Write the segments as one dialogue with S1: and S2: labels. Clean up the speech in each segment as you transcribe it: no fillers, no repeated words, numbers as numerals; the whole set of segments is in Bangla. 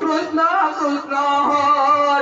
S1: Krishna Krishna Hare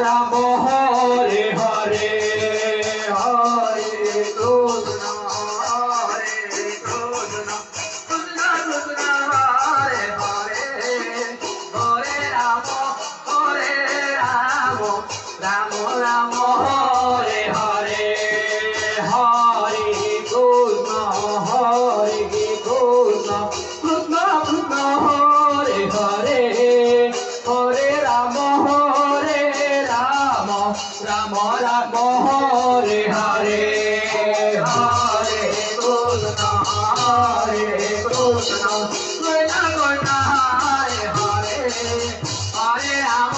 S1: Ram Hare Hare Hare Krishna Hare Krishna Krishna Krishna Hare Hare Hare Ram Ram Ram Hare Hare Hare Krishna Krishna Krishna Hare Hare Hare Ram Ram Ram Hare Hare Hare Krishna Krishna Krishna Hare Hare Hare Ram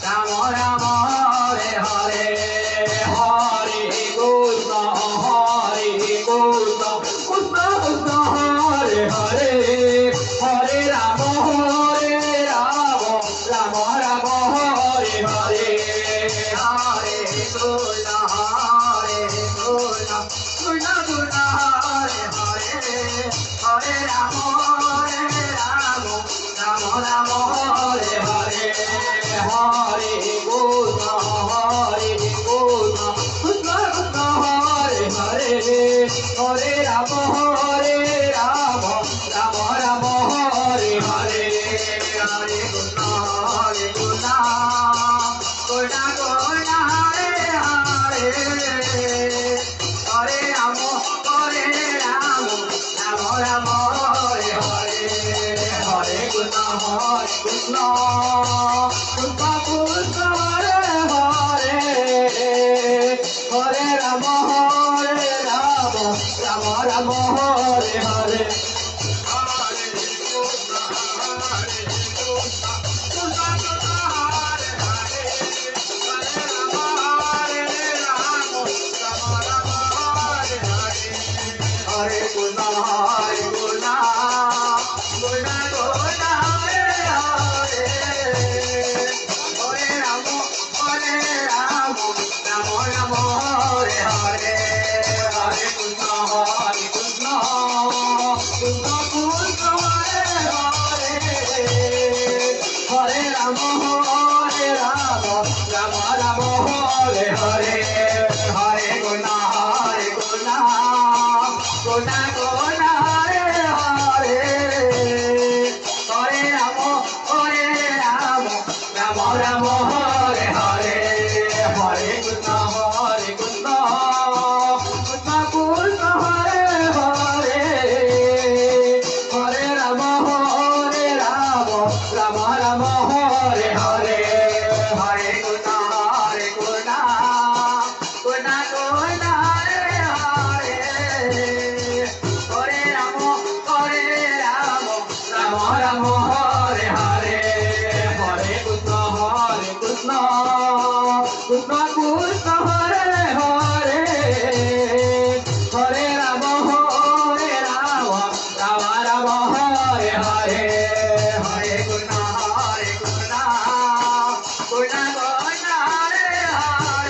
S1: Ram Ram Hare Hare Hare Krishna Krishna Krishna Hare Hare Hare Ram Ram Ram Hare Hare Hare Krishna Krishna Krishna Hare Hare Hare Ram Ram Ram Hare Hare Hare Krishna Krishna Krishna Hare Hare Hare Ram Ram Ram Hare Hare Hare Krishna Krishna Hare Hare Hare Ram Ram Hare Hare Hare Krishna Krishna Krishna Hare Hare Hare Ram Ram Hare Hare Hare Krishna Hare Ram Ram Ram Hare Hare Hare Krishna Krishna Krishna Hare Hare Hare Ram Ram Ram Hare Hare Hare Krishna gonna gonna Hare Hare Hare Ram Ram Ram Hare Hare Hare Krishna Krishna Krishna Hare Hare Hare Ram Ram Ram Hare Hare Hare Krishna gonna gonna gonna Hare Hare Hare Ram Ram Hare Hare Hare Krishna Krishna Krishna Hare Hare Hare Ram Ram Hare Hare Hare Krishna gonna gonna Hare Hare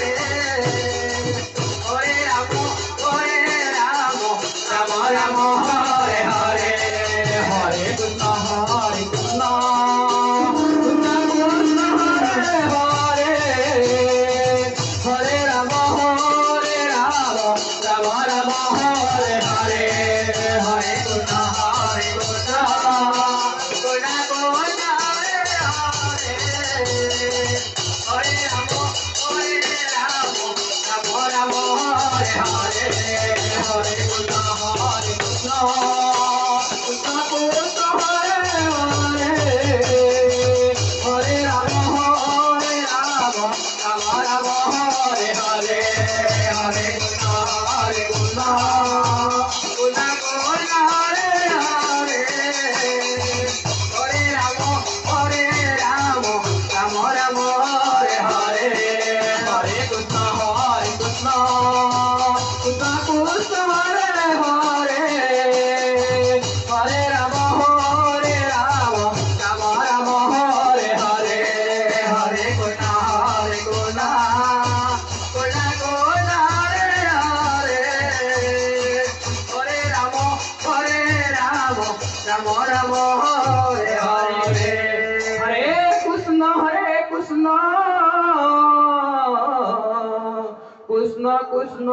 S1: Hare Ram Ram Hare Hare Hare Krishna Krishna Krishna Hare Hare Krishna Krishna